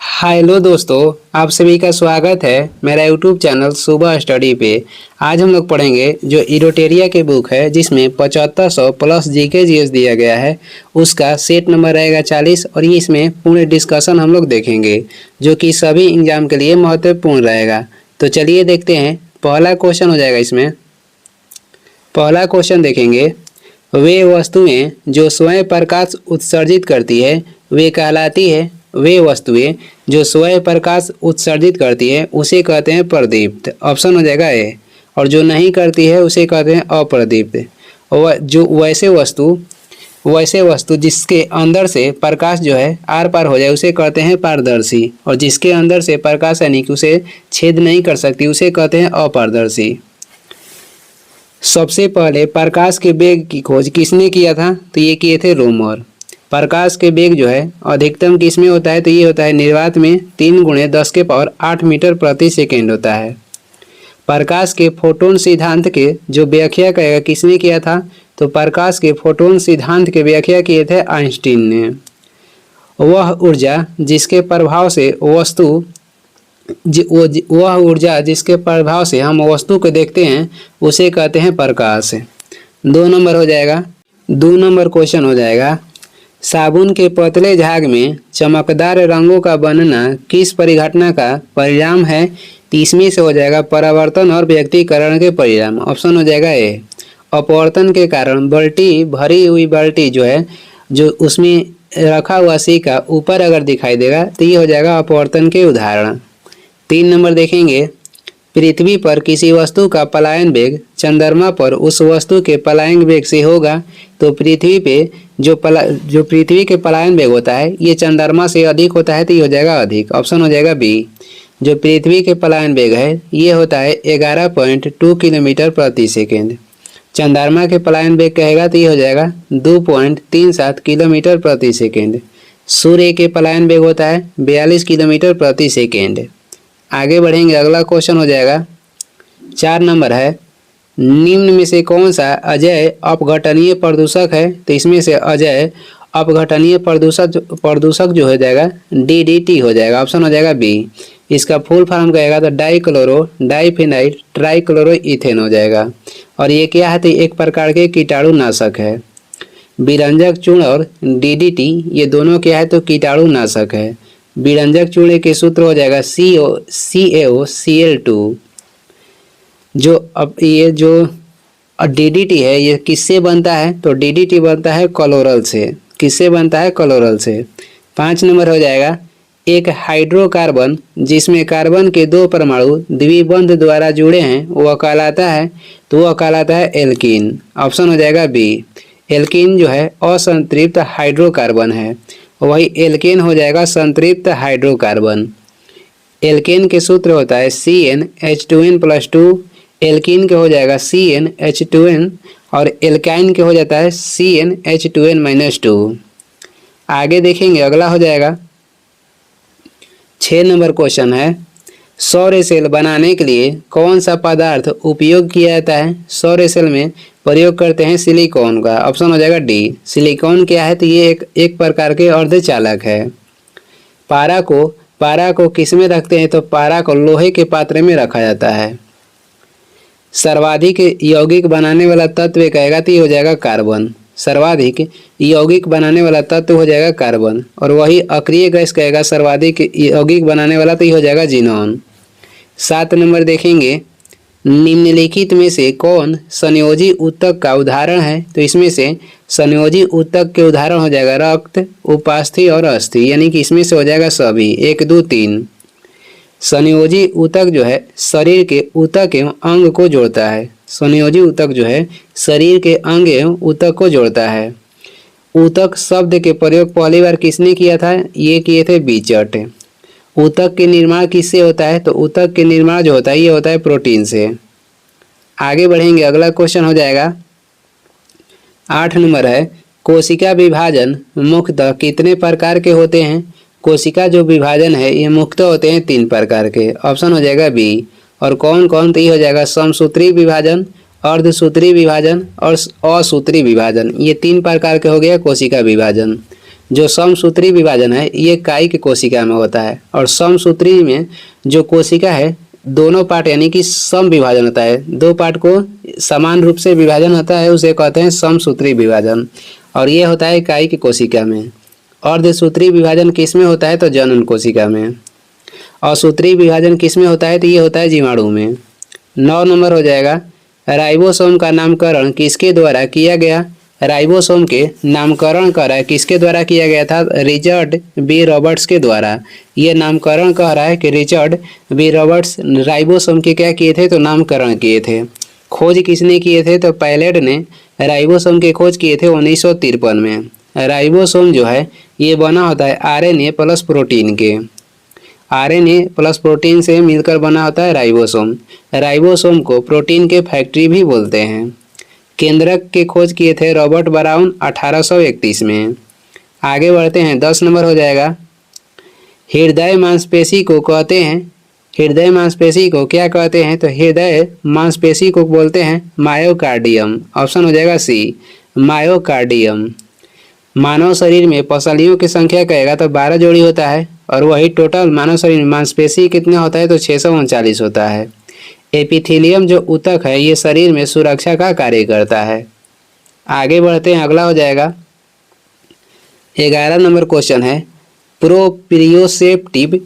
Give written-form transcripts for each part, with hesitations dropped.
Hello दोस्तों, आप सभी का स्वागत है मेरा यूट्यूब चैनल सुबह स्टडी पे। आज हम लोग पढ़ेंगे जो इरोटेरिया के बुक है जिसमें 7500 प्लस जीके जीएस दिया गया है। उसका सेट नंबर रहेगा 40 और ये इसमें पूरे डिस्कशन हम लोग देखेंगे जो कि सभी एग्जाम के लिए महत्वपूर्ण रहेगा। तो चलिए देखते हैं। पहला क्वेश्चन हो जाएगा इसमें। पहला क्वेश्चन देखेंगे, वे वस्तुएं जो स्वयं प्रकाश उत्सर्जित करती है वे कहलाती है। वे वस्तुएं जो स्वयं प्रकाश उत्सर्जित करती है उसे कहते हैं प्रदीप्त। ऑप्शन हो जाएगा ए। और जो नहीं करती है उसे कहते हैं अप्रदीप्त। और जो वैसे वस्तु जिसके अंदर से प्रकाश जो है आर पार हो जाए उसे कहते हैं पारदर्शी। और जिसके अंदर से प्रकाश यानी कि उसे छेद नहीं कर सकती उसे कहते हैं अपारदर्शी। सबसे पहले प्रकाश के वेग की खोज किसने किया था? तो ये किए थे रोमर। प्रकाश के वेग जो है अधिकतम किस में होता है? तो ये होता है निर्वात में 3 × 10⁸ मीटर प्रति सेकेंड होता है। प्रकाश के फोटोन सिद्धांत के जो व्याख्या करेगा किसने किया था? तो प्रकाश के फोटोन सिद्धांत के व्याख्या किए थे आइंस्टीन ने। वह ऊर्जा जिसके प्रभाव से हम वस्तु को देखते हैं उसे कहते हैं प्रकाश। 2 नंबर हो जाएगा। 2 नंबर क्वेश्चन हो जाएगा, साबुन के पतले झाग में चमकदार रंगों का बनना किस परिघटना का परिणाम है? तो इसमें से हो जाएगा परावर्तन और व्यक्तीकरण के परिणाम। ऑप्शन हो जाएगा ए। अपवर्तन के कारण बाल्टी, भरी हुई बाल्टी जो है जो उसमें रखा हुआ सिक्का ऊपर अगर दिखाई देगा तो ये हो जाएगा अपवर्तन के उदाहरण। 3 नंबर देखेंगे, पृथ्वी पर किसी वस्तु का पलायन वेग चंद्रमा पर उस वस्तु के पलायन वेग से होगा। तो पृथ्वी पे जो पृथ्वी के पलायन वेग होता है ये चंद्रमा से अधिक होता है तो ये हो जाएगा अधिक। ऑप्शन हो जाएगा बी। जो पृथ्वी के पलायन वेग है ये होता है 11.2 किलोमीटर प्रति सेकेंड। चंद्रमा के पलायन वेग कहेगा तो ये हो जाएगा 2.37 किलोमीटर प्रति सेकेंड। सूर्य के पलायन वेग होता है 42 किलोमीटर प्रति सेकेंड। आगे बढ़ेंगे, अगला क्वेश्चन हो जाएगा 4 नंबर है, निम्न में से कौन सा अजय अपघटनीय प्रदूषक है? तो इसमें से अजय अपघटनीय प्रदूषक जो हो जाएगा डीडीटी हो जाएगा। ऑप्शन हो जाएगा बी। इसका फुल फॉर्म कहेगा तो डाइक्लोरो डाइफिनाइल ट्राइक्लोरो इथेन हो जाएगा। और ये क्या है? तो एक प्रकार के कीटाणुनाशक है। विरंजक चूर्ण और डीडीटी ये दोनों क्या है? तो कीटाणुनाशक है। विरंजक चूर्ण के सूत्र हो जाएगा CaOCl2। ये जो डीडीटी है ये किससे बनता है? तो डीडीटी बनता है क्लोरल से। किससे बनता है? क्लोरल से। 5 नंबर हो जाएगा, एक हाइड्रोकार्बन जिसमें कार्बन के 2 परमाणु द्विबंध द्वारा जुड़े हैं वह कहलाता है। तो वह कहलाता है एल्कीन। ऑप्शन हो जाएगा बी। एल्कीन जो है असंतृप्त हाइड्रोकार्बन है, वही एल्केन हो जाएगा संतृप्त हाइड्रोकार्बन। एल्केन के सूत्र होता है CnH2n+2। एल्कीन के हो जाएगा CnH2n और एल्काइन के हो जाता है CnH2n-2। आगे देखेंगे, अगला हो जाएगा 6 नंबर क्वेश्चन है, सौर सेल बनाने के लिए कौन सा पदार्थ उपयोग किया जाता है? सौर सेल में प्रयोग करते हैं सिलिकॉन का। ऑप्शन हो जाएगा डी। सिलिकॉन क्या है? तो ये एक प्रकार के अर्धचालक है। पारा को किस में रखते हैं? तो पारा को लोहे के पात्र में रखा जाता है। सर्वाधिक यौगिक बनाने वाला तत्व कहेगा तो ये हो जाएगा कार्बन। सर्वाधिक यौगिक बनाने वाला तत्व हो जाएगा कार्बन। और वही अक्रिय गैस कहेगा सर्वाधिक यौगिक बनाने वाला तो ये हो जाएगा जिनोन। 7 नंबर देखेंगे, निम्नलिखित में से कौन संयोजी ऊतक का उदाहरण है? तो इसमें से संयोजी ऊतक के उदाहरण हो जाएगा रक्त, उपास्थि और अस्थि, यानी कि इसमें से हो जाएगा सभी 1, 2, 3। संयोजी ऊतक जो है शरीर के ऊतक एवं अंग को जोड़ता है। संयोजी ऊतक जो है शरीर के अंग एवं ऊतक को जोड़ता है। ऊतक शब्द के प्रयोग पहली बार किसने किया था? ये किए थे बीचट। ऊतक के निर्माण किससे होता है? तो ऊतक के निर्माण जो होता है ये होता है प्रोटीन से। आगे बढ़ेंगे, अगला क्वेश्चन हो जाएगा 8 नंबर है, कोशिका विभाजन मुख्यतः कितने प्रकार के होते हैं? कोशिका जो विभाजन है ये मुख्यतः होते हैं 3 प्रकार के। ऑप्शन हो जाएगा बी। और कौन कौन? तो ये हो जाएगा समसूत्री विभाजन, अर्धसूत्री विभाजन और असूत्री विभाजन। ये 3 प्रकार के हो गया कोशिका विभाजन। जो समसूत्री विभाजन है ये कायिक कोशिका में होता है, और समसूत्री में जो कोशिका है दोनों पार्ट यानी कि सम विभाजन होता है, दो पार्ट को समान रूप से विभाजन होता है, उसे कहते हैं समसूत्री विभाजन, और ये होता है कायिक कोशिका में। अर्धसूत्री विभाजन किस में होता है? तो जनन कोशिका में। असूत्री विभाजन किस में होता है? तो ये होता है जीवाणु में। 9 नंबर हो जाएगा, राइबोसोम का नामकरण किसके द्वारा किया गया? राइबोसोम के नामकरण करा है किसके द्वारा किया गया था? रिचर्ड बी रॉबर्ट्स के द्वारा। ये नामकरण कह रहा है कि रिचर्ड बी रॉबर्ट्स राइबोसोम के क्या किए थे? तो नामकरण किए थे। खोज किसने किए थे? तो पैलेट ने राइबोसोम के खोज किए थे 1953 में। राइबोसोम जो है ये बना होता है आरएनए प्लस प्रोटीन के, आरएनए प्लस प्रोटीन से मिलकर बना होता है राइबोसोम। राइबोसोम को प्रोटीन के फैक्ट्री भी बोलते हैं। केंद्रक के खोज किए थे रॉबर्ट ब्राउन 1831 में। आगे बढ़ते हैं, 10 नंबर हो जाएगा, हृदय मांसपेशी को कहते हैं, हृदय मांसपेशी को क्या कहते हैं? तो हृदय मांसपेशी को बोलते हैं मायोकार्डियम। ऑप्शन हो जाएगा सी, मायोकार्डियम। मानव शरीर में पसलियों की संख्या कहेगा तो 12 जोड़ी होता है, और वही टोटल मानव शरीर में मांसपेशी कितना होता है? तो 639 होता है। एपिथेलियम जो ऊतक है ये शरीर में सुरक्षा का कार्य करता है। आगे बढ़ते हैं, अगला हो जाएगा 11 नंबर क्वेश्चन है, प्रोप्रियोसेप्टिव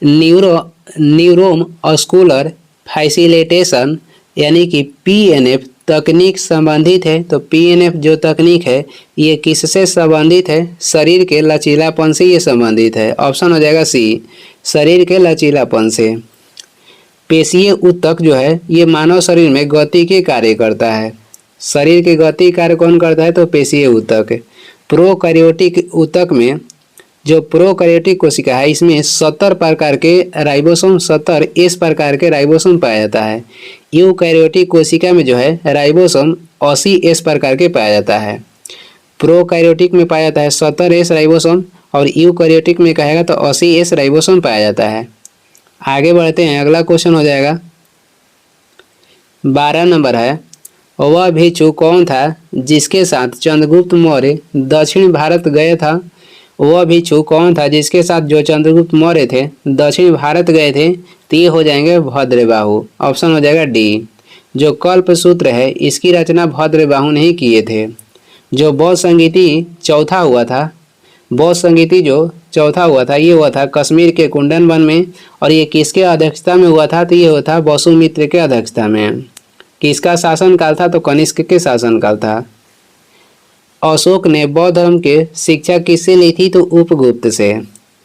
न्यूरोम ऑस्कुलर फैसिलिटेशन यानी कि पीएनएफ तकनीक संबंधित है। तो पीएनएफ जो तकनीक है ये किससे संबंधित है? शरीर के लचीलापन से ये संबंधित है। ऑप्शन हो जाएगा सी, शरीर के लचीलापन से। पेशीय ऊतक जो है ये मानव शरीर में गति के कार्य करता है। शरीर के गति कार्य कौन करता है? तो पेशीय ऊतक। प्रोकैरियोटिक ऊतक में जो प्रोकैरियोटिक कोशिका है इसमें 70 प्रकार के राइबोसोम, 70 इस प्रकार के राइबोसोम पाया जाता है। यूकैरियोटिक कोशिका में जो है राइबोसोम 80 इस प्रकार के पाया जाता है। प्रोकैरियोटिक में पाया जाता है 70 एस राइबोसोम, और यूकैरियोटिक में कहेगा तो 80 एस राइबोसोम पाया जाता है। आगे बढ़ते हैं, अगला क्वेश्चन हो जाएगा 12 नंबर है, वह भिक्षु कौन था जिसके साथ चंद्रगुप्त मौर्य दक्षिण भारत गए था? वह भिक्षु कौन था जिसके साथ जो चंद्रगुप्त मौर्य थे दक्षिण भारत गए थे? तो ये हो जाएंगे भद्रबाहु। ऑप्शन हो जाएगा डी। जो कल्पसूत्र है इसकी रचना भद्रबाहु ने ही किए थे। जो बौद्ध संगीति चौथा हुआ था, बौद्ध संगीति जो चौथा हुआ था ये हुआ था कश्मीर के कुंडन वन में, और ये किसके अध्यक्षता में हुआ था? तो ये हुआ था वसुमित्र के अध्यक्षता में। किसका शासनकाल था? तो कनिष्क के शासनकाल था। अशोक ने बौद्ध धर्म के शिक्षा किससे ली थी? तो उपगुप्त से।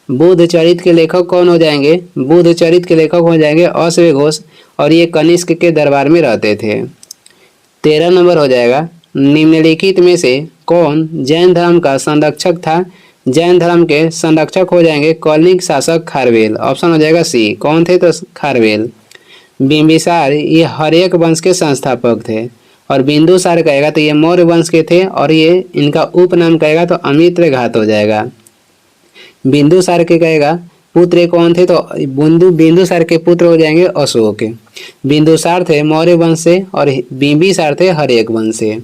बुद्ध चरित्र के लेखक कौन हो जाएंगे? बुद्ध चरित्र के लेखक हो जाएंगे अश्व घोष, और ये कनिष्क के दरबार में रहते थे। 13 नंबर हो जाएगा, निम्नलिखित में से कौन जैन धर्म का संरक्षक था? जैन धर्म के संरक्षक हो जाएंगे कौलिक शासक खारवेल। ऑप्शन हो जाएगा सी। कौन थे? तो खारवेल। बिंबिसार ये हर्यक वंश के संस्थापक थे, और बिंदुसार कहेगा तो ये मौर्य वंश के थे, और ये इनका उपनाम कहेगा तो अमित्र घात हो जाएगा। बिंदुसार के कहेगा पुत्र कौन थे? तो बिंदुसार के पुत्र हो जाएंगे अशोक। बिंदुसार थे मौर्य वंश से, और बिंबिसार थे हर्यक वंश से।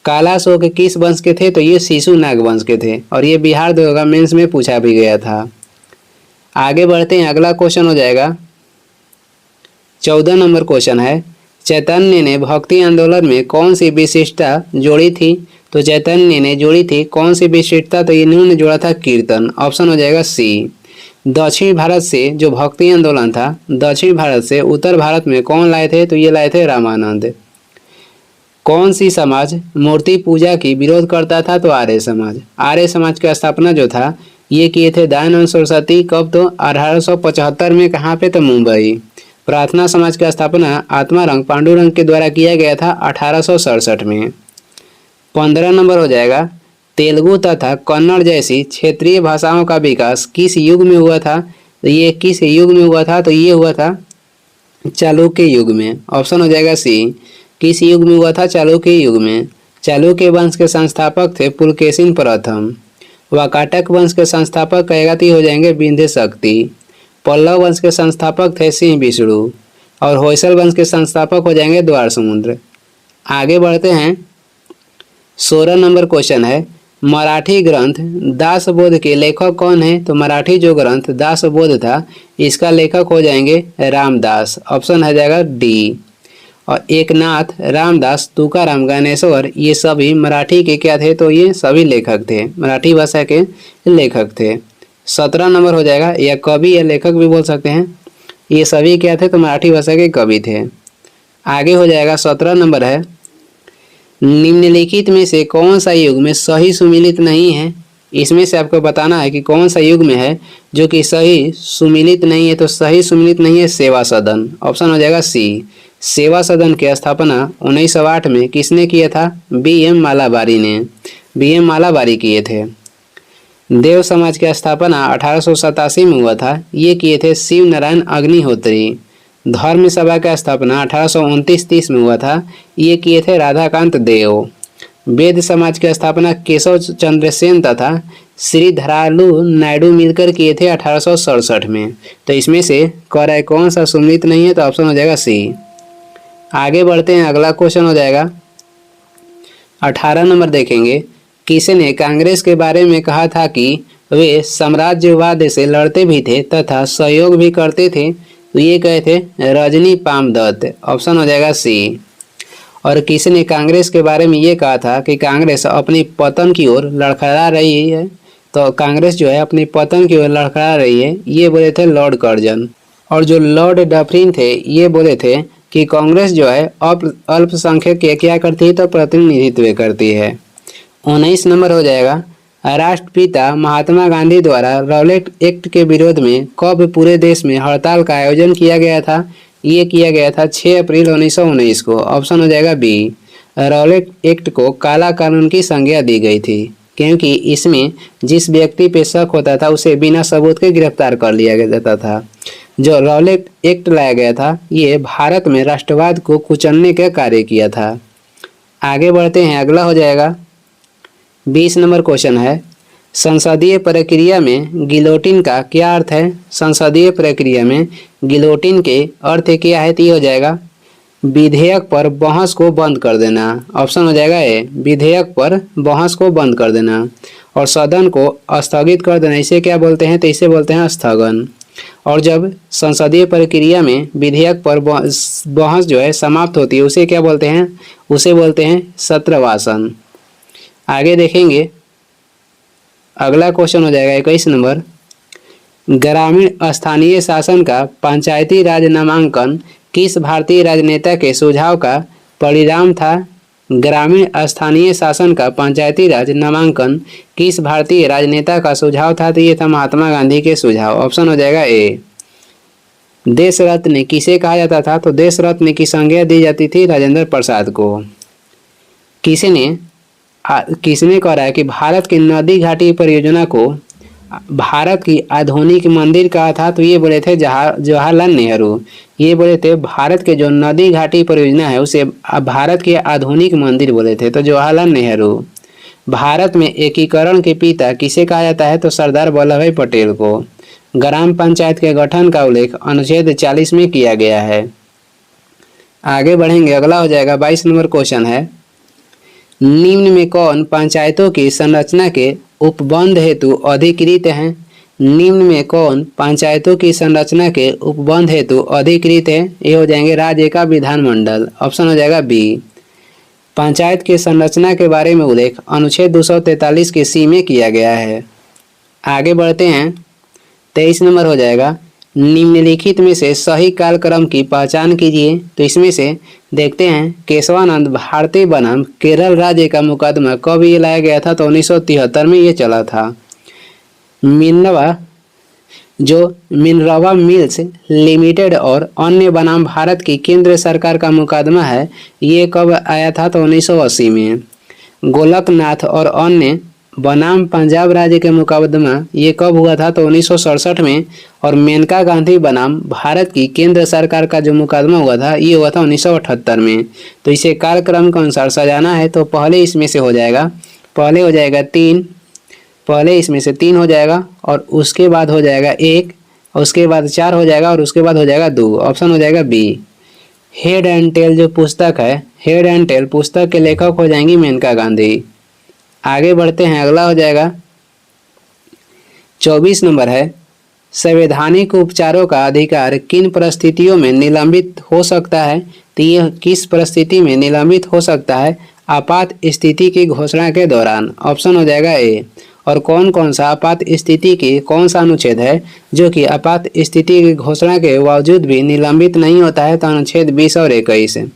कालाशोक किस वंश के थे? तो ये शिशुनाग वंश के थे, और ये बिहार दरोगा मेंस में पूछा भी गया था। आगे बढ़ते हैं, अगला क्वेश्चन हो जाएगा 14 नंबर क्वेश्चन है, चैतन्य ने भक्ति आंदोलन में कौन सी विशिष्टता जोड़ी थी? तो चैतन्य ने जोड़ी थी कौन सी विशिष्टता? तो इन्होंने जोड़ा था कीर्तन। ऑप्शन हो जाएगा सी। दक्षिण भारत से जो भक्ति आंदोलन था दक्षिण भारत से उत्तर भारत में कौन लाए थे? तो ये लाए थे रामानंद। कौन सी समाज मूर्ति पूजा की विरोध करता था? तो आर्य समाज। आर्य समाज की स्थापना जो था ये किए थे दयानंद सरस्वती। कब? तो 1875 में। कहाँ पे? तो मुंबई। प्रार्थना समाज की स्थापना आत्मारंग पांडुरंग के द्वारा किया गया था 1867 में। 15 नंबर हो जाएगा, तेलुगु तथा कन्नड़ जैसी क्षेत्रीय भाषाओं का विकास किस युग में हुआ था? तो ये किस युग में हुआ था? तो ये हुआ था चालुक्य युग में। ऑप्शन हो जाएगा सी। किस युग में हुआ था? चालुक्य युग में। चालुक्य वंश के संस्थापक थे पुलकेशिन प्रथम। वाकाटक वंश के संस्थापक कहेगा तो हो जाएंगे विंध्य शक्ति। पल्लव वंश के संस्थापक थे सिंह विष्णु, और होयसल वंश के संस्थापक हो जाएंगे द्वार समुद्र। आगे बढ़ते हैं, 16 नंबर क्वेश्चन है, मराठी ग्रंथ दासबोध के लेखक कौन है? तो मराठी जो ग्रंथ दासबोध था इसका लेखक हो जाएंगे रामदास। ऑप्शन हो जाएगा डी। और एकनाथ, रामदास, तुकाराम, ज्ञानेश्वर ये सभी मराठी के क्या थे? तो ये सभी लेखक थे, मराठी भाषा के लेखक थे। 17 नंबर हो जाएगा, या कवि या लेखक भी बोल सकते हैं। ये सभी क्या थे? तो मराठी भाषा के कवि थे। आगे हो जाएगा 17 नंबर है, निम्नलिखित में से कौन सा युग में सही सुमिलित नहीं है? इसमें से आपको बताना है कि कौन सा युग में है जो कि सही सुमिलित नहीं है। तो सही सुमिलित नहीं है सेवा सदन। ऑप्शन हो जाएगा सी। सेवा सदन की स्थापना 1908 में किसने किया था? बी.एम. मालाबारी ने। बी.एम. मालाबारी किए थे। देव समाज की स्थापना 1887 में हुआ था, ये किए थे शिव नारायण अग्निहोत्री। धर्म सभा का स्थापना 1829-30 में हुआ था, ये किए थे राधाकांत देव। वेद समाज की स्थापना केशव चंद्र सेन तथा श्रीधरालु नायडू मिलकर किए थे 1867 में। तो इसमें से कह कौन सा सुमिलित नहीं है? तो ऑप्शन हो जाएगा सी। आगे बढ़ते हैं, अगला क्वेश्चन हो जाएगा 18 नंबर देखेंगे। किसने कांग्रेस के बारे में कहा था कि वे साम्राज्यवाद से लड़ते भी थे तथा सहयोग भी करते थे? तो ये कहे थे रजनी पामदत्त। ऑप्शन हो जाएगा सी। और किसने कांग्रेस के बारे में ये कहा था कि कांग्रेस अपनी पतन की ओर लड़खड़ा रही है? तो कांग्रेस जो है अपनी पतन की ओर लड़खड़ा रही है, ये बोले थे लॉर्ड कर्जन। और जो लॉर्ड डफरिन थे ये बोले थे कि कांग्रेस जो है अल्पसंख्यक के क्या करती है? तो प्रतिनिधित्व करती है। 19 नंबर हो जाएगा, राष्ट्रपिता महात्मा गांधी द्वारा रॉलेट एक्ट के विरोध में कब पूरे देश में हड़ताल का आयोजन किया गया था? ये किया गया था 6 अप्रैल 1919 को। ऑप्शन हो जाएगा बी। रॉलेट एक्ट को काला कानून की संज्ञा दी गई थी क्योंकि इसमें जिस व्यक्ति पे शक होता था उसे बिना सबूत के गिरफ्तार कर लिया जाता था। जो रॉलेट एक्ट लाया गया था ये भारत में राष्ट्रवाद को कुचलने का कार्य किया था। आगे बढ़ते हैं, अगला हो जाएगा 20 नंबर क्वेश्चन है, संसदीय प्रक्रिया में गिलोटिन का क्या अर्थ है? संसदीय प्रक्रिया में गिलोटिन के अर्थ क्या है? तो ये हो जाएगा विधेयक पर बहस को बंद कर देना। ऑप्शन हो जाएगा ए। विधेयक पर बहस को बंद कर देना और सदन को स्थगित कर देना, इसे क्या बोलते हैं? तो इसे बोलते हैं स्थगन। और जब संसदीय प्रक्रिया में विधेयक पर बहस जो है समाप्त होती है उसे क्या बोलते हैं? उसे बोलते हैं सत्रवासन। आगे देखेंगे, अगला क्वेश्चन हो जाएगा 21 नंबर, ग्रामीण स्थानीय शासन का पंचायती राज नामांकन किस भारतीय राजनेता के सुझाव का परिणाम था? ग्रामीण स्थानीय शासन का पंचायती राज नामांकन किस भारतीय राजनेता का सुझाव था? तो ये था महात्मा गांधी के सुझाव। ऑप्शन हो जाएगा ए। देश रत्न किसे कहा जाता था? तो देश रत्न की संज्ञा दी जाती थी राजेंद्र प्रसाद को। किसने कह रहा है कि भारत की नदी घाटी परियोजना को भारत की आधुनिक मंदिर कहा था? तो ये बोले थे जवाहरलाल नेहरू। ये बोले थे भारत के जो नदी घाटी परियोजना है उसे भारत के आधुनिक मंदिर बोले थे, तो जवाहरलाल नेहरू। भारत में एकीकरण के पिता किसे कहा जाता है? तो सरदार वल्लभ भाई पटेल को। ग्राम पंचायत के गठन का उल्लेख अनुच्छेद 40 में किया गया है। आगे बढ़ेंगे, अगला हो जाएगा 22 नंबर क्वेश्चन है, निम्न में कौन पंचायतों की संरचना के उपबंध हेतु अधिकृत हैं? निम्न में कौन पंचायतों की संरचना के उपबंध हेतु अधिकृत है? ये हो जाएंगे राज्य का विधानमंडल। ऑप्शन हो जाएगा बी। पंचायत की संरचना के बारे में उल्लेख अनुच्छेद 243 के सी में किया गया है। आगे बढ़ते हैं, 23 नंबर हो जाएगा, निम्नलिखित में से सही कालक्रम की पहचान कीजिए। तो इसमें से देखते हैं, केशवानंद भारती बनाम केरल राज्य का मुकदमा कब ये लाया गया था? तो 1973 में ये चला था। मिनरवा मिल्स लिमिटेड और अन्य बनाम भारत की केंद्र सरकार का मुकदमा है, ये कब आया था? तो 1980 में। गोलकनाथ और अन्य बनाम पंजाब राज्य के मुकदमा ये कब हुआ था? तो 1967 में। और मेनका गांधी बनाम भारत की केंद्र सरकार का जो मुकदमा हुआ था ये हुआ था 1978 में। तो इसे कालक्रम के अनुसार सजाना है, तो पहले इसमें से हो जाएगा, पहले हो जाएगा 3, पहले इसमें से 3 हो जाएगा और उसके बाद हो जाएगा 1, और उसके बाद 4 हो जाएगा और उसके बाद हो जाएगा 2। ऑप्शन हो जाएगा बी। हेड एंड टेल जो पुस्तक है, हेड एंड टेल पुस्तक के लेखक हो जाएंगी मेनका गांधी। आगे बढ़ते हैं, अगला हो जाएगा 24 नंबर है, संवैधानिक उपचारों का अधिकार किन परिस्थितियों में निलंबित हो सकता है? तो यह किस परिस्थिति में निलंबित हो सकता है? आपात स्थिति की घोषणा के दौरान। ऑप्शन हो जाएगा ए। और कौन कौन सा आपात स्थिति की कौन सा अनुच्छेद है जो कि आपात स्थिति की घोषणा के बावजूद भी निलंबित नहीं होता है? तो अनुच्छेद 20 और 21 है।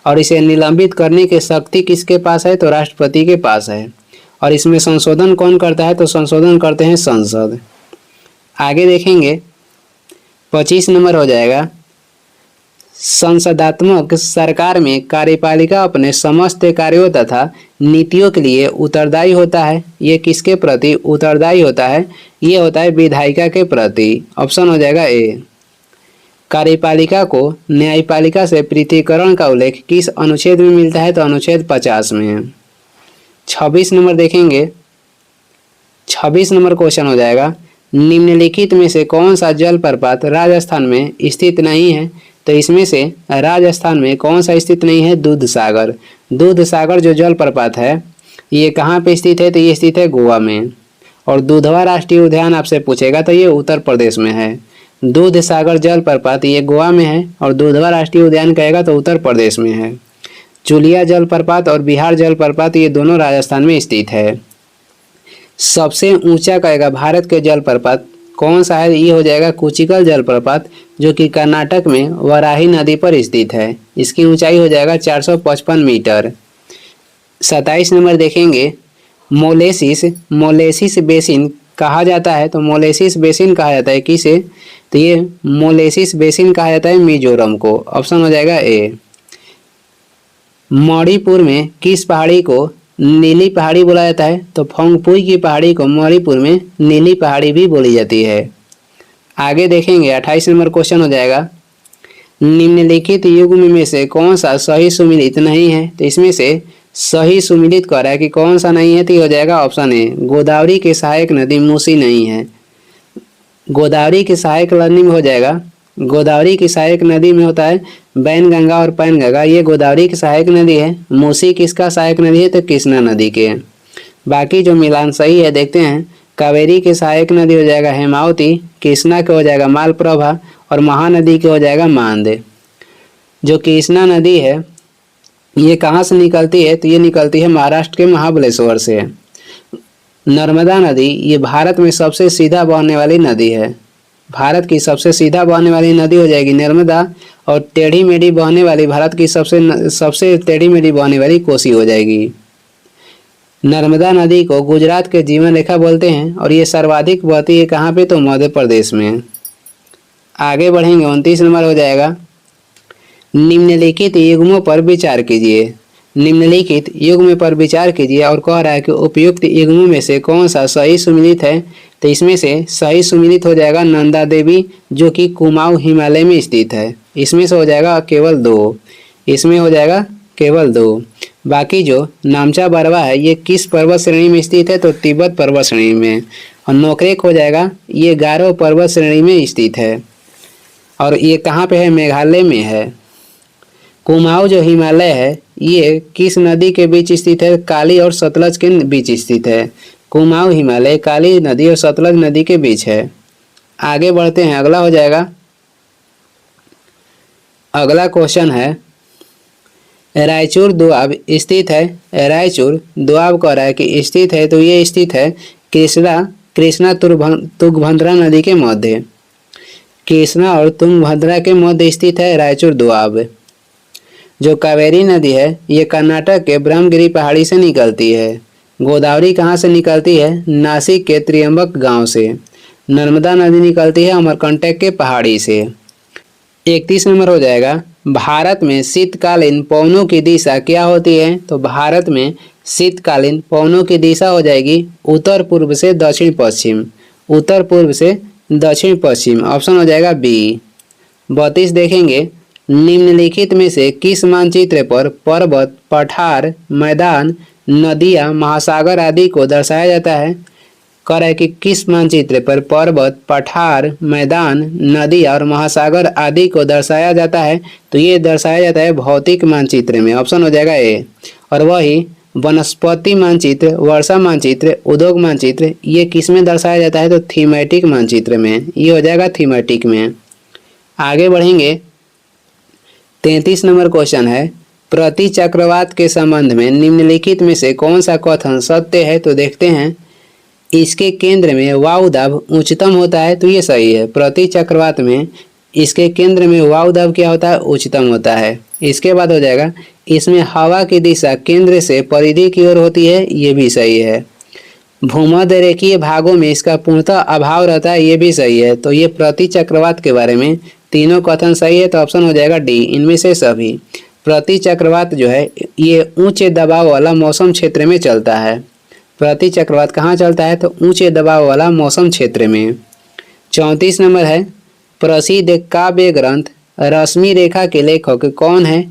और इसे निलंबित करने की शक्ति किसके पास है? तो राष्ट्रपति के पास है। और इसमें संशोधन कौन करता है? तो संशोधन करते हैं संसद। आगे देखेंगे 25 नंबर हो जाएगा, संसदात्मक सरकार में कार्यपालिका अपने समस्त कार्यों तथा नीतियों के लिए उत्तरदायी होता है। ये किसके प्रति उत्तरदायी होता है? ये होता है विधायिका के प्रति। ऑप्शन हो जाएगा ए। कार्यपालिका को न्यायपालिका से पृथक्करण का उल्लेख किस अनुच्छेद में मिलता है? तो अनुच्छेद 50 में। 26 नंबर देखेंगे, 26 नंबर क्वेश्चन हो जाएगा, निम्नलिखित में से कौन सा जलप्रपात राजस्थान में स्थित नहीं है? तो इसमें से राजस्थान में कौन सा स्थित नहीं है? दूध सागर। दूध सागर जो जलप्रपात है ये कहाँ पे स्थित है? तो ये स्थित है गोवा में। और दुधवा राष्ट्रीय उद्यान आपसे पूछेगा तो ये उत्तर प्रदेश में है। दूध सागर जलप्रपात ये गोवा में है और दुधवा राष्ट्रीय उद्यान कहेगा तो उत्तर प्रदेश में है। चुलिया जलप्रपात और बिहार जलप्रपात ये दोनों राजस्थान में स्थित है। सबसे ऊंचा कहेगा भारत के जलप्रपात कौन सा है? ये हो जाएगा कुचिकल जलप्रपात जो कि कर्नाटक में वराही नदी पर स्थित है। इसकी ऊंचाई हो जाएगा 455 मीटर। 27 नंबर देखेंगे, मोलेसिस बेसिन कहा जाता है। तो मोलेसिस बेसिन कहा जाता है किसे? तो ये मोलेसिस बेसिन कहा जाता है मिजोरम को। ऑप्शन हो जाएगा ए। मणिपुर में किस पहाड़ी को नीली पहाड़ी बोला जाता है? तो फोंगपुई की पहाड़ी को मणिपुर में नीली पहाड़ी भी बोली जाती है। आगे देखेंगे 28 नंबर क्वेश्चन हो जाएगा, निम्नलिखित युग्म में से कौन सा सही सुमिलित नहीं है? तो इसमें से सही सुमिलित कर रहा है कि कौन सा नहीं है? तो ये हो जाएगा ऑप्शन ए, गोदावरी की सहायक नदी मूसी नहीं है। गोदावरी की सहायक नदी में हो जाएगा, गोदावरी की सहायक नदी में होता है बैनगंगा और पैनगंगा, ये गोदावरी की सहायक नदी है। मूसी किसका सहायक नदी है? तो कृष्णा नदी के। बाकी जो मिलान सही है देखते हैं, कावेरी की सहायक नदी हो जाएगा हेमावती, कृष्णा के हो जाएगा मालप्रभा और महानदी के हो जाएगा मानदे। जो कृष्णा नदी है ये कहाँ से निकलती है? तो ये निकलती है महाराष्ट्र के महाबलेश्वर से। नर्मदा नदी ये भारत में सबसे सीधा बहने वाली नदी है। भारत की सबसे सीधा बहने वाली नदी हो जाएगी नर्मदा और टेढ़ी मेढ़ी बहने वाली भारत की सबसे टेढ़ी मेढ़ी बहने वाली कोसी हो जाएगी। नर्मदा नदी को गुजरात के जीवन रेखा बोलते हैं और ये सर्वाधिक बहती है कहाँ पे? तो मध्य प्रदेश में। आगे बढ़ेंगे 29 नंबर हो जाएगा, निम्नलिखित युग्मों पर विचार कीजिए। निम्नलिखित युग्म पर विचार कीजिए और कह रहा है कि उपयुक्त युग्मों में से कौन सा सही सुमिलित है? तो इसमें से सही सुमिलित हो जाएगा नंदा देवी जो कि कुमाऊं हिमालय में स्थित है। इसमें से हो जाएगा केवल 2, इसमें हो जाएगा केवल 2। बाकी जो नामचा बरवा है ये किस पर्वत श्रेणी में स्थित है? तो तिब्बत पर्वत श्रेणी में। और नोकरेक हो जाएगा ये गारो पर्वत श्रेणी में स्थित है और ये कहाँ पे है? मेघालय में है। कुमाऊं जो हिमालय है ये किस नदी के बीच स्थित है? काली और सतलज के बीच स्थित है। कुमाऊं हिमालय काली नदी और सतलज नदी के बीच है। आगे बढ़ते हैं, अगला हो जाएगा, अगला क्वेश्चन है, रायचूर दोआब स्थित है। रायचूर दोआब कह रहा है कि स्थित है, तो ये स्थित है कृष्णा तुंगभद्रा नदी के मध्य। कृष्णा और तुंगभद्रा के मध्य स्थित है रायचूर दोआब। जो कावेरी नदी है ये कर्नाटक के ब्रह्मगिरी पहाड़ी से निकलती है। गोदावरी कहाँ से निकलती है? नासिक के त्रियंबक गांव से। नर्मदा नदी निकलती है अमरकंटक के पहाड़ी से। 31 नंबर हो जाएगा, भारत में शीतकालीन पवनों की दिशा क्या होती है? तो भारत में शीतकालीन पवनों की दिशा हो जाएगी उत्तर पूर्व से दक्षिण पश्चिम। उत्तर पूर्व से दक्षिण पश्चिम। ऑप्शन हो जाएगा बी। 32 देखेंगे, निम्नलिखित में से किस मानचित्र पर पर्वत, पठार, मैदान, नदियां, महासागर आदि को दर्शाया जाता है? कह रहा है कि किस मानचित्र पर पर्वत, पठार, मैदान, नदी और महासागर आदि को दर्शाया जाता है? तो ये दर्शाया जाता है भौतिक मानचित्र में। ऑप्शन हो जाएगा ए। और वही वनस्पति मानचित्र, वर्षा मानचित्र, उद्योग मानचित्र, ये किस में दर्शाया जाता है? तो थीमेटिक मानचित्र में, ये हो जाएगा थीमेटिक में। आगे बढ़ेंगे, 33 नंबर क्वेश्चन है, प्रति चक्रवात के संबंध में निम्नलिखित में से कौन सा कथन सत्य है? तो देखते हैं, इसके केंद्र में वायुदाब उच्चतम होता है, तो ये सही है। प्रति चक्रवात में इसके केंद्र में वायुदाब क्या होता है? उच्चतम होता है। इसके बाद हो जाएगा, इसमें हवा की दिशा केंद्र से परिधि की ओर होती है, ये भी सही है। भूमध्य रेखीय भागों में इसका पूर्णतः अभाव रहता है, ये भी सही है। तो ये प्रति चक्रवात के बारे में तीनों कथन सही है, तो ऑप्शन हो जाएगा डी, इनमें से सभी। प्रति चक्रवात जो है ये ऊंचे दबाव वाला मौसम क्षेत्र में चलता है। प्रति चक्रवात कहाँ चलता है? तो ऊंचे दबाव वाला मौसम क्षेत्र में। 34 नंबर है, प्रसिद्ध काव्य ग्रंथ रश्मि रेखा के लेखक कौन है?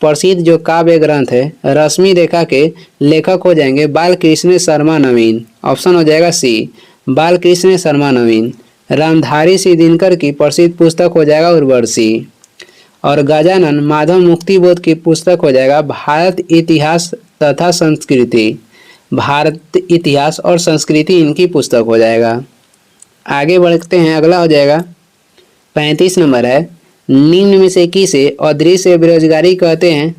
प्रसिद्ध जो काव्य ग्रंथ है रश्मि रेखा के लेखक हो जाएंगे बालकृष्ण शर्मा नवीन, ऑप्शन हो जाएगा सी, बालकृष्ण शर्मा नवीन। रामधारी सिंह दिनकर की प्रसिद्ध पुस्तक हो जाएगा उर्वशी। और गजानन माधव मुक्तिबोध की पुस्तक हो जाएगा भारत इतिहास तथा संस्कृति, भारत इतिहास और संस्कृति इनकी पुस्तक हो जाएगा। आगे बढ़ते हैं, अगला हो जाएगा 35 नंबर है, निम्न में से किसे अदृश्य बेरोजगारी कहते हैं?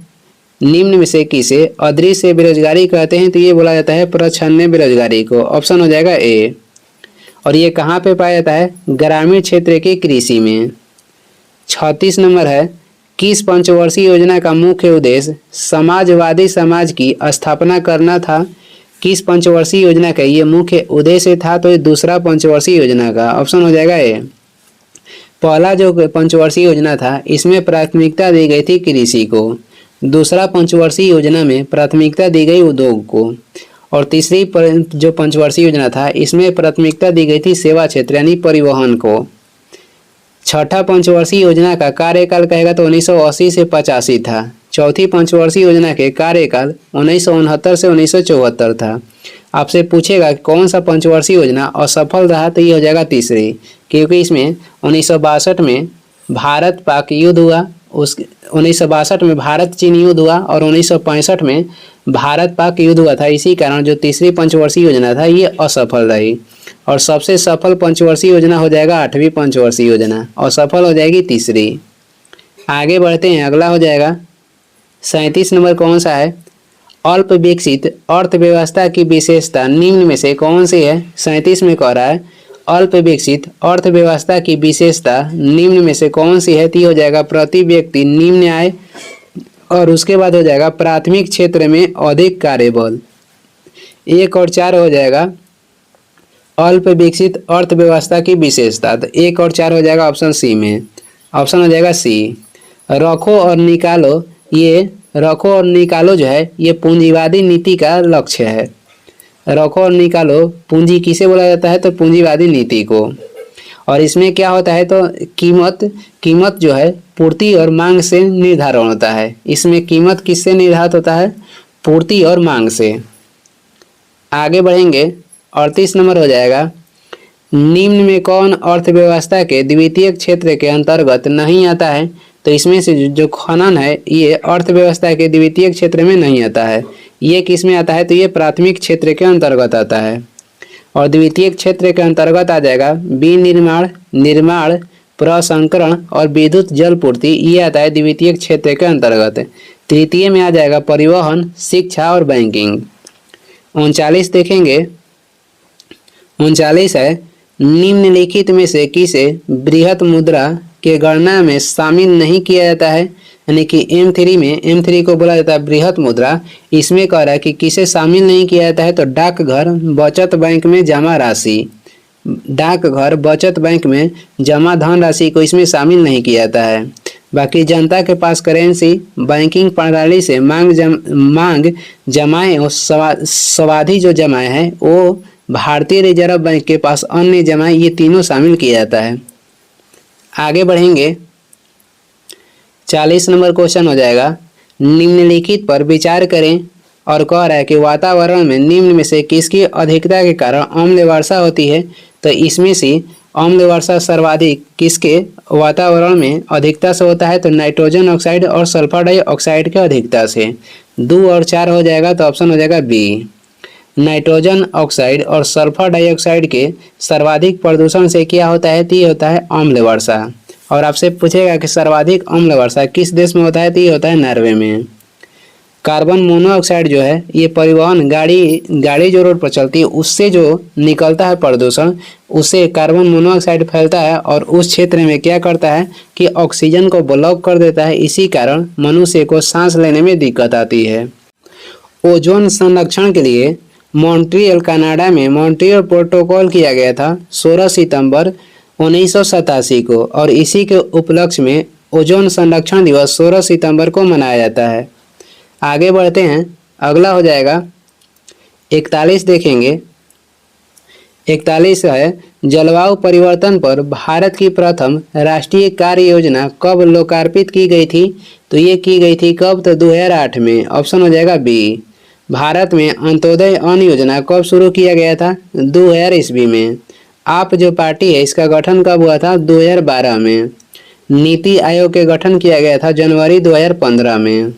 निम्न में से किसे अदृश्य बेरोजगारी कहते हैं? तो ये बोला जाता है प्रच्छन्न बेरोजगारी को, ऑप्शन हो जाएगा ए। और ये कहाँ पे पाया जाता है? ग्रामीण क्षेत्र की कृषि में। 36 नंबर है, किस पंचवर्षीय योजना का मुख्य उद्देश्य समाजवादी समाज की स्थापना करना था? किस पंचवर्षीय योजना का ये मुख्य उद्देश्य था? तो ये दूसरा पंचवर्षीय योजना का, ऑप्शन हो जाएगा ए। पहला जो पंचवर्षीय योजना था इसमें प्राथमिकता दी गई थी कृषि को, दूसरा पंचवर्षीय योजना में प्राथमिकता दी गई उद्योग को, और तीसरी जो पंचवर्षीय योजना था इसमें प्राथमिकता दी गई थी सेवा क्षेत्र यानी परिवहन को। छठा पंचवर्षीय योजना का कार्यकाल कहेगा तो 1980 से 85 था। चौथी पंचवर्षीय योजना के कार्यकाल 1969 से 1974 था। आपसे पूछेगा कि कौन सा पंचवर्षीय योजना असफल रहा, तो ये हो जाएगा तीसरी, क्योंकि इसमें 1962 में भारत पाक युद्ध हुआ, उस 1962 में भारत चीन युद्ध हुआ और 1965 में भारत पाक युद्ध हुआ था। इसी कारण जो तीसरी पंचवर्षीय योजना था ये असफल रही। और सबसे सफल पंचवर्षीय योजना हो जाएगा 8वीं पंचवर्षीय योजना, असफल हो जाएगी तीसरी। आगे बढ़ते हैं, अगला हो जाएगा 37 नंबर कौन सा है? अल्प विकसित अर्थव्यवस्था की विशेषता निम्न में से कौन सी है? 37 में कह रहा है अल्प विकसित अर्थव्यवस्था की विशेषता निम्न में से कौन सी है? तो हो जाएगा प्रति व्यक्ति निम्न आय, और उसके बाद हो जाएगा प्राथमिक क्षेत्र में अधिक कार्यबल। 1 और 4 हो जाएगा अल्प विकसित अर्थव्यवस्था की विशेषता, तो 1 और 4 हो जाएगा ऑप्शन सी में, ऑप्शन हो जाएगा सी। रखो और निकालो, ये रखो और निकालो जो है ये पूंजीवादी नीति का लक्ष्य है। रखो और निकालो पूंजी किसे बोला जाता है? तो पूंजीवादी नीति को। और इसमें क्या होता है? तो कीमत जो है पूर्ति और मांग से निर्धारण होता है। इसमें कीमत किससे निर्धारित होता है? पूर्ति और मांग से। आगे बढ़ेंगे, 38 नंबर हो जाएगा, निम्न में कौन अर्थव्यवस्था के द्वितीय क्षेत्र के अंतर्गत नहीं आता है? तो इसमें से जो खनन है ये अर्थव्यवस्था के द्वितीय क्षेत्र में नहीं आता है। ये किस में आता है? तो ये प्राथमिक क्षेत्र के अंतर्गत आता है। और द्वितीय क्षेत्र के अंतर्गत आ जाएगा विनिर्माण, निर्माण, प्रसंस्करण और विद्युत जलपूर्ति, ये आता है द्वितीय क्षेत्र के अंतर्गत। तृतीय में आ जाएगा परिवहन, शिक्षा और बैंकिंग। 39 देखेंगे, 39 है, निम्नलिखित में से किसे बृहत मुद्रा के गणना में शामिल नहीं किया जाता है? यानी कि M3 में, M3 को बोला जाता है बृहत मुद्रा। इसमें कह रहा है कि किसे शामिल नहीं किया जाता है? तो डाकघर, बचत बैंक में जमा राशि, डाकघर, बचत बैंक में जमा धनराशि को इसमें शामिल नहीं किया जाता है। बाकी जनता के पास करेंसी, बैंकिंग प्रणाली से मांग जमाएं और सावधि जो जमाएं हैं वो भारतीय रिजर्व बैंक के पास अन्य जमाएं, ये तीनों शामिल किया जाता है। आगे बढ़ेंगे, 40 नंबर क्वेश्चन हो जाएगा, निम्नलिखित पर विचार करें। और कह रहा है कि वातावरण में निम्न में से किसकी अधिकता के कारण अम्ल वर्षा होती है? तो इसमें से अम्ल वर्षा सर्वाधिक किसके वातावरण में अधिकता से होता है? तो नाइट्रोजन ऑक्साइड और सल्फर डाइऑक्साइड के अधिकता से। 2 और 4 हो जाएगा तो ऑप्शन हो जाएगा बी। नाइट्रोजन ऑक्साइड और सल्फर डाइऑक्साइड के सर्वाधिक प्रदूषण से क्या होता है, तो ये होता है अम्ल वर्षा। और आपसे पूछेगा कि सर्वाधिक अम्ल वर्षा किस देश में होता है, तो ये होता है नॉर्वे में। कार्बन मोनोऑक्साइड जो है ये परिवहन गाड़ी जो रोड पर चलती है उससे जो निकलता है प्रदूषण, उससे कार्बन मोनोऑक्साइड फैलता है और उस क्षेत्र में क्या करता है कि ऑक्सीजन को ब्लॉक कर देता है। इसी कारण मनुष्य को सांस लेने में दिक्कत आती है। ओजोन संरक्षण के लिए मॉन्ट्रियल कनाडा में मॉन्ट्रियल प्रोटोकॉल किया गया था 16 सितंबर 1987 को, और इसी के उपलक्ष्य में ओजोन संरक्षण दिवस 16 सितंबर को मनाया जाता है। आगे बढ़ते हैं, अगला हो जाएगा 41 देखेंगे। 41 है जलवायु परिवर्तन पर भारत की प्रथम राष्ट्रीय कार्य योजना कब लोकार्पित की गई थी, तो ये की गई थी कब, तो 2008 में। ऑप्शन हो जाएगा बी। भारत में अंत्योदय अन्न योजना कब शुरू किया गया था, 2000 ईस्वी में। आप जो पार्टी है इसका गठन कब हुआ था, 2012 में। नीति आयोग के गठन किया गया था जनवरी 2015 में।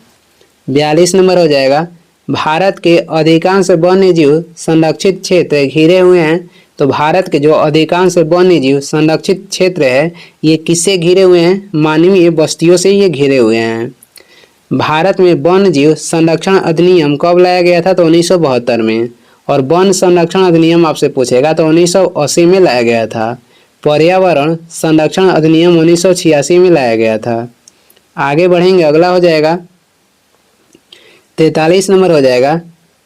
42 नंबर हो जाएगा, भारत के अधिकांश वन्य जीव संरक्षित क्षेत्र घिरे हुए हैं, तो भारत के जो अधिकांश वन्य जीव संरक्षित क्षेत्र है ये किससे घिरे हुए हैं, मानवीय बस्तियों से ये घिरे हुए हैं। भारत में वन्य जीव संरक्षण अधिनियम कब लाया गया था, तो 1972 में। और वन संरक्षण अधिनियम आपसे पूछेगा तो 1980 में लाया गया था। पर्यावरण संरक्षण अधिनियम 1986 में लाया गया था। आगे बढ़ेंगे, अगला हो जाएगा 43 नंबर हो जाएगा,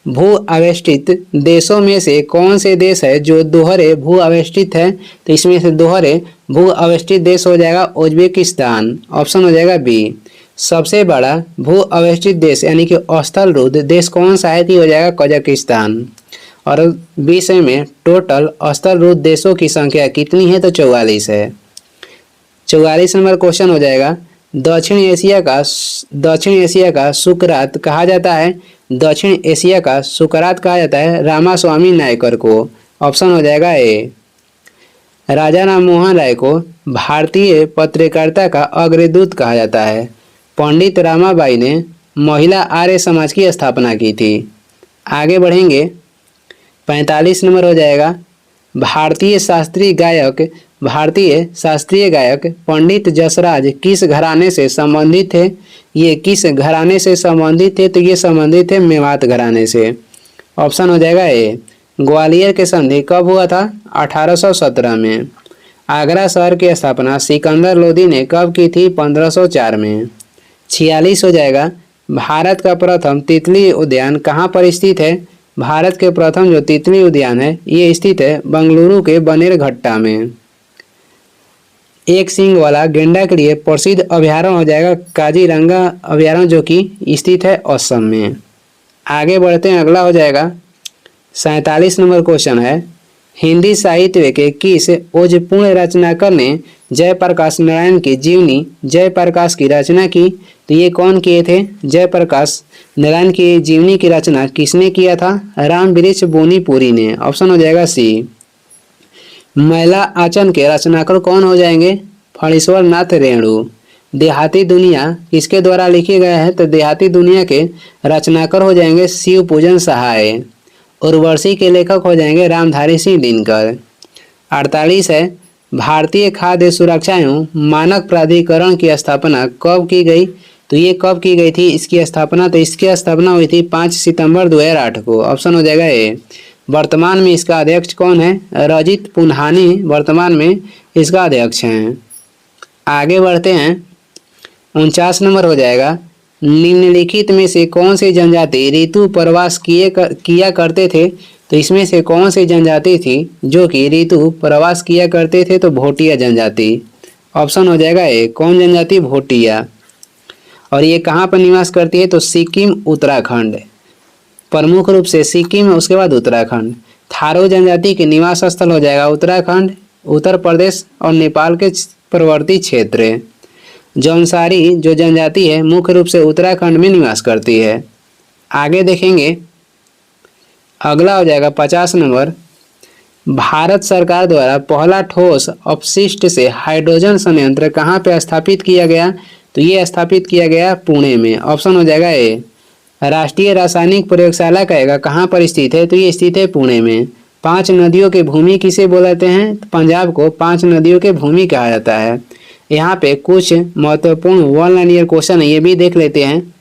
भू आवेष्टित देशों में से कौन से देश है जो दोहरे भू आवेष्टित है, तो इसमें से दोहरे भू आवेष्टित देश हो जाएगा उज्बेकिस्तान। ऑप्शन हो जाएगा बी। सबसे बड़ा भू आवेष्टित देश यानी कि स्थलरूढ़ देश कौन सा है, तो हो जाएगा कजाकिस्तान। और विश्व में टोटल स्थलरूढ़ देशों की संख्या कितनी है, तो 44 है। 44 नंबर क्वेश्चन हो जाएगा, दक्षिण एशिया का सुकरात कहा जाता है, दक्षिण एशिया का सुकरात कहा जाता है रामास्वामी नायकर को। ऑप्शन हो जाएगा ए। राजा राम मोहन राय को भारतीय पत्रकारिता का अग्रदूत कहा जाता है। पंडित रामाबाई ने महिला आर्य समाज की स्थापना की थी। आगे बढ़ेंगे, 45 नंबर हो जाएगा, भारतीय शास्त्रीय गायक पंडित जसराज किस घराने से संबंधित थे, ये किस घराने से संबंधित थे, तो ये संबंधित थे मेवात घराने से। ऑप्शन हो जाएगा ए। ग्वालियर के संधि कब हुआ था, 1817 में। आगरा शहर की स्थापना सिकंदर लोदी ने कब की थी, 1504 में। 46 हो जाएगा, भारत का प्रथम तितली उद्यान कहाँ पर स्थित है, भारत के प्रथम जो तितली उद्यान है ये स्थित है बेंगलुरु के बनेरघट्टा में। एक सींग वाला गेंडा के लिए प्रसिद्ध अभयारण्य हो जाएगा काजीरंगा अभयारण्य, जो कि स्थित है असम में। आगे बढ़ते हैं, अगला हो जाएगा 47 नंबर क्वेश्चन है, हिंदी साहित्य के किस ओजपूर्ण रचनाकार ने जयप्रकाश नारायण की जीवनी जयप्रकाश की रचना की, तो ये कौन किए थे, जयप्रकाश नारायण की जीवनी की रचना किसने किया था, रामवृक्ष बोनीपुरी ने। ऑप्शन हो जाएगा सी। मैला आचन के रचनाकार कौन हो जाएंगे, फणीश्वर नाथ रेणु। देहाती दुनिया किसके द्वारा लिखी गया है, तो देहाती दुनिया के रचनाकार हो जाएंगे शिव पूजन सहाय। उर्वशी के लेखक हो जाएंगे रामधारी सिंह दिनकर। 48 है, भारतीय खाद्य सुरक्षा एवं मानक प्राधिकरण की स्थापना कब की गई, तो ये कब की गई थी इसकी स्थापना, तो इसकी स्थापना हुई थी 5 सितंबर 2008 को। ऑप्शन हो जाएगा ए। वर्तमान में इसका अध्यक्ष कौन है, रजित पुन्हानी वर्तमान में इसका अध्यक्ष हैं। आगे बढ़ते हैं, 49 नंबर हो जाएगा, निम्नलिखित में से कौन सी जनजाति ऋतु प्रवास किया करते थे, तो इसमें से कौन सी जनजाति थी जो कि ऋतु प्रवास किया करते थे, तो भोटिया जनजाति। ऑप्शन हो जाएगा ए। कौन जनजाति, भोटिया। और ये कहाँ पर निवास करती है, तो सिक्किम उत्तराखंड, प्रमुख रूप से सिक्किम उसके बाद उत्तराखंड। थारू जनजाति के निवास स्थल हो जाएगा उत्तराखंड, उत्तर प्रदेश और नेपाल के प्रवर्ती क्षेत्र। जौनसारी जो जनजाति है मुख्य रूप से उत्तराखंड में निवास करती है। आगे देखेंगे, अगला हो जाएगा 50 नंबर, भारत सरकार द्वारा पहला ठोस अपशिष्ट से हाइड्रोजन संयंत्र कहाँ पे स्थापित किया गया, तो ये स्थापित किया गया पुणे में। ऑप्शन हो जाएगा ए। राष्ट्रीय रासायनिक प्रयोगशाला कहेगा कहाँ पर स्थित है, तो ये स्थित है पुणे में। 5 नदियों के भूमि किसे बोलते हैं, तो पंजाब को 5 नदियों के भूमि कहा जाता है। यहाँ पे कुछ महत्वपूर्ण वन लाइनियर क्वेश्चन है, ये भी देख लेते हैं।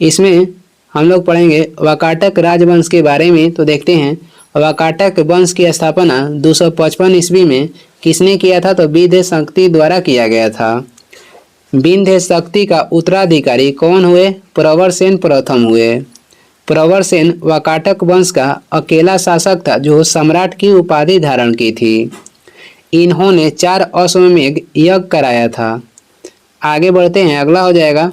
इसमें हम लोग पढ़ेंगे वाकाटक राजवंश के बारे में। तो देखते हैं वाकाटक वंश की स्थापना 255 ईस्वी में किसने किया था, तो विंध्य शक्ति द्वारा किया गया था। विंध्य शक्ति का उत्तराधिकारी कौन हुए, प्रवरसेन प्रथम हुए। प्रवरसेन वाकाटक वंश का अकेला शासक था जो सम्राट की उपाधि धारण की थी। इन्होंने 4 अश्वमेध यज्ञ कराया था। आगे बढ़ते हैं, अगला हो जाएगा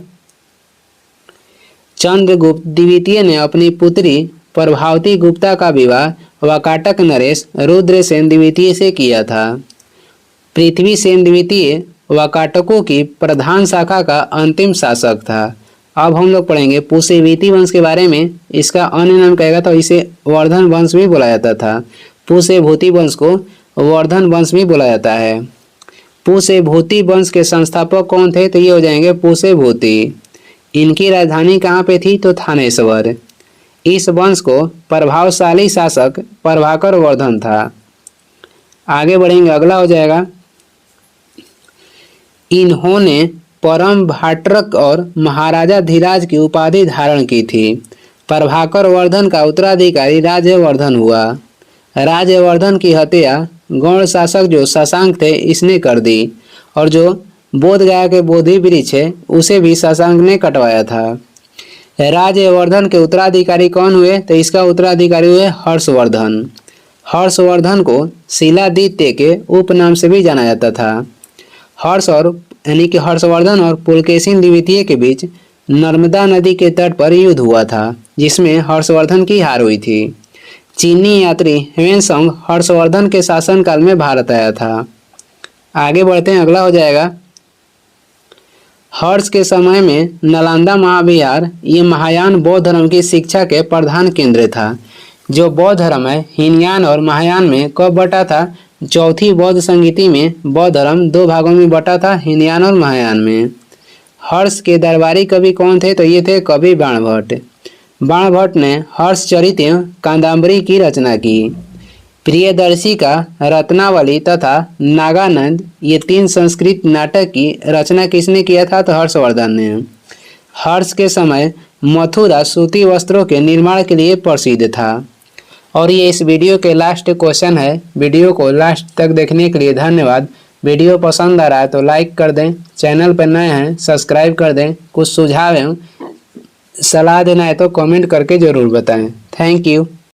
चंद्रगुप्त द्वितीय ने अपनी पुत्री प्रभावती गुप्ता का विवाह वाकाटक नरेश रुद्रसेन द्वितीय से किया था। पृथ्वीसेन द्वितीय वाकाटकों की प्रधान शाखा का अंतिम शासक था। अब हम लोग पढ़ेंगे पुष्यभूति वंश के बारे में। इसका अन्य नाम कहेगा तो इसे वर्धन वंश भी बोला जाता था। पुष्यभूति वंश को वर्धन वंश भी बोला जाता है। पुष्यभूति वंश के संस्थापक कौन थे, तो ये हो जाएंगे पुष्यभूति। इनकी राजधानी कहाँ पे थी, तो थानेश्वर। इस वंश को प्रभावशाली शासक प्रभाकर वर्धन था। आगे बढ़ेंगे, अगला हो जाएगा इन्होंने परम भाट्रक और महाराजा धीराज की उपाधि धारण की थी। प्रभाकर वर्धन का उत्तराधिकारी राज्यवर्धन हुआ। राज्यवर्धन की हत्या गौड़ शासक जो शशांक थे इसने कर दी, और जो बोध गया के बोधि वृक्ष है उसे भी शशांक ने कटवाया था। राज्यवर्धन के उत्तराधिकारी कौन हुए, तो इसका उत्तराधिकारी हुए हर्षवर्धन। हर्षवर्धन को शिलादित्य के उपनाम से भी जाना जाता था। हर्षवर्धन और पुलकेशिन द्वितीय के बीच नर्मदा नदी के तट पर युद्ध हुआ था, जिसमें हर्षवर्धन की हार हुई थी। चीनी यात्री ह्वेनसांग हर्षवर्धन के शासनकाल में भारत आया था। आगे बढ़ते हैं, अगला हो जाएगा हर्ष के समय में नालंदा महाविहार ये महायान बौद्ध धर्म की शिक्षा के प्रधान केंद्र था। जो बौद्ध धर्म है हीनयान और महायान में कब बटा था, चौथी बौद्ध संगीति में बौद्ध धर्म 2 भागों में बटा था, हीनयान और महायान में। हर्ष के दरबारी कवि कौन थे, तो ये थे कवि बाणभट्ट। बाणभट्ट ने हर्षचरित कादंबरी की रचना की। प्रियदर्शी का रत्नावली तथा नागानंद ये 3 संस्कृत नाटक की रचना किसने किया था, तो हर्षवर्धन ने। हर्ष के समय मथुरा सूती वस्त्रों के निर्माण के लिए प्रसिद्ध था। और ये इस वीडियो के लास्ट क्वेश्चन है। वीडियो को लास्ट तक देखने के लिए धन्यवाद। वीडियो पसंद आ रहा है तो लाइक कर दें, चैनल पर नए हैं सब्सक्राइब कर दें। कुछ सुझाव एवं सलाह देना है तो कमेंट करके ज़रूर बताएं। Thank you.